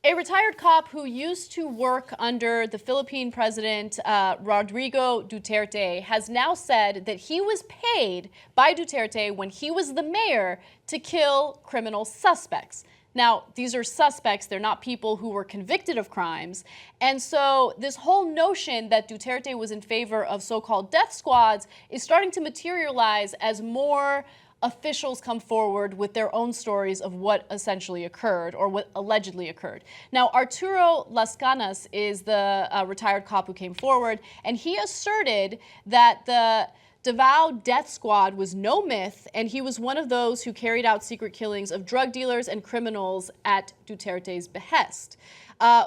A retired cop who used to work under the Philippine President Rodrigo Duterte has now said that he was paid by Duterte when he was the mayor to kill criminal suspects. Now, these are suspects. They're not people who were convicted of crimes. And so this whole notion that Duterte was in favor of so-called death squads is starting to materialize as more officials come forward with their own stories of what essentially occurred or what allegedly occurred. Now, Arturo Lascanas is the retired cop who came forward, and he asserted that the Davao death squad was no myth, and he was one of those who carried out secret killings of drug dealers and criminals at Duterte's behest.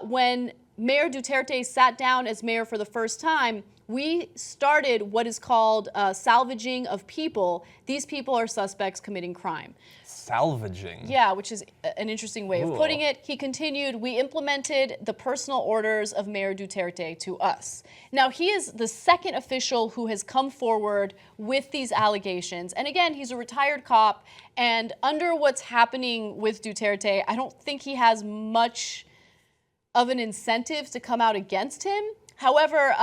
When Mayor Duterte sat down as mayor for the first time, we started what is called salvaging of people. These people are suspects committing crime. Salvaging? Yeah, which is an interesting way of putting it. He continued, we implemented the personal orders of Mayor Duterte to us. Now, he is the second official who has come forward with these allegations. And again, he's a retired cop. And under what's happening with Duterte, I don't think he has much of an incentive to come out against him. However,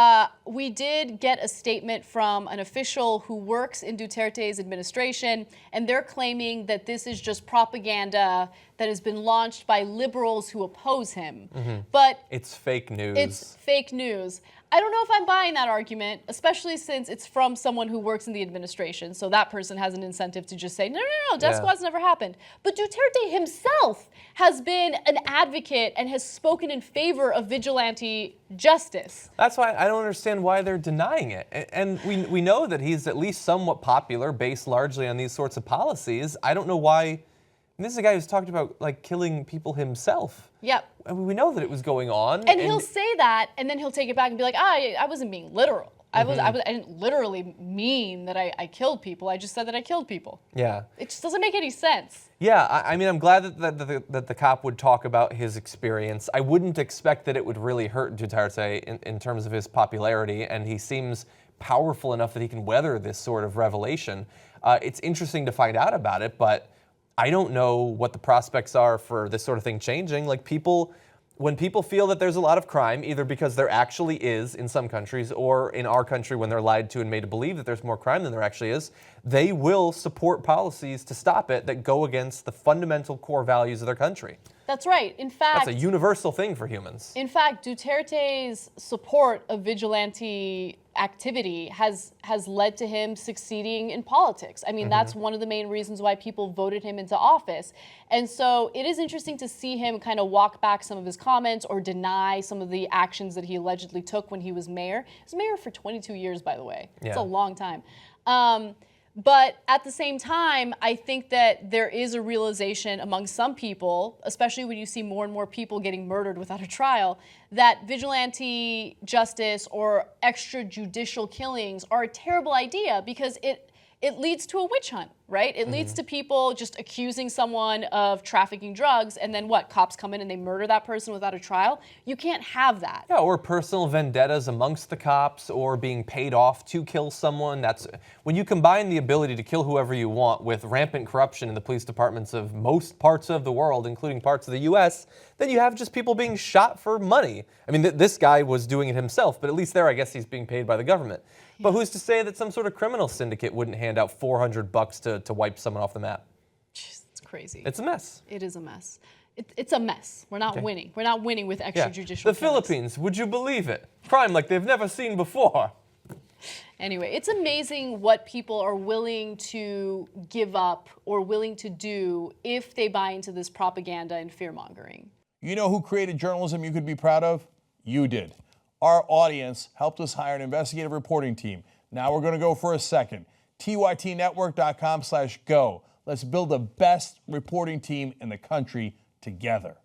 we did get a statement from an official who works in Duterte's administration, and they're claiming that this is just propaganda that has been launched by liberals who oppose him. But it's fake news. It's fake news. I don't know if I'm buying that argument, especially since it's from someone who works in the administration. So that person has an incentive to just say, no, death squads never happened. But Duterte himself has been an advocate and has spoken in favor of vigilante justice. That's why I don't understand why they're denying it. And we know that he's at least somewhat popular based largely on these sorts of policies. I don't know why. And this is a guy who's talked about like killing people himself. Yep. I mean, we know that it was going on. And he'll say that, and then he'll take it back and be like, I wasn't being literal. I didn't literally mean that I killed people. I just said that I killed people. Yeah. It just doesn't make any sense. Yeah, I mean, I'm glad that the cop would talk about his experience. I wouldn't expect that it would really hurt Duterte in terms of his popularity, and he seems powerful enough that he can weather this sort of revelation. It's interesting to find out about it, but I don't know what the prospects are for this sort of thing changing. Like when people feel that there's a lot of crime, either because there actually is in some countries or in our country when they're lied to and made to believe that there's more crime than there actually is, they will support policies to stop it that go against the fundamental core values of their country. That's right. In fact, that's a universal thing for humans. In fact, Duterte's support of vigilante activity has led to him succeeding in politics. I mean, that's one of the main reasons why people voted him into office. And so it is interesting to see him kind of walk back some of his comments or deny some of the actions that he allegedly took when he was mayor. He was mayor for 22 years, by the way. Yeah. It's a long time. But at the same time, I think that there is a realization among some people, especially when you see more and more people getting murdered without a trial, that vigilante justice or extrajudicial killings are a terrible idea because it leads to a witch hunt, right? It leads to people just accusing someone of trafficking drugs, and then what? Cops come in and they murder that person without a trial? You can't have that. Yeah, or personal vendettas amongst the cops, or being paid off to kill someone. That's when you combine the ability to kill whoever you want with rampant corruption in the police departments of most parts of the world, including parts of the U.S., then you have just people being shot for money. I mean, this guy was doing it himself, but at least there, I guess he's being paid by the government. Yeah. But who's to say that some sort of criminal syndicate wouldn't hand out $400 to wipe someone off the map? It's crazy. It's a mess. It is a mess. It's a mess. We're not winning. We're not winning with extrajudicial The Philippines, would you believe it? Crime like they've never seen before. Anyway, it's amazing what people are willing to give up or willing to do if they buy into this propaganda and fear-mongering. You know who created journalism you could be proud of? You did. Our audience helped us hire an investigative reporting team. Now we're going to go for a second. tytnetwork.com/go. Let's build the best reporting team in the country together.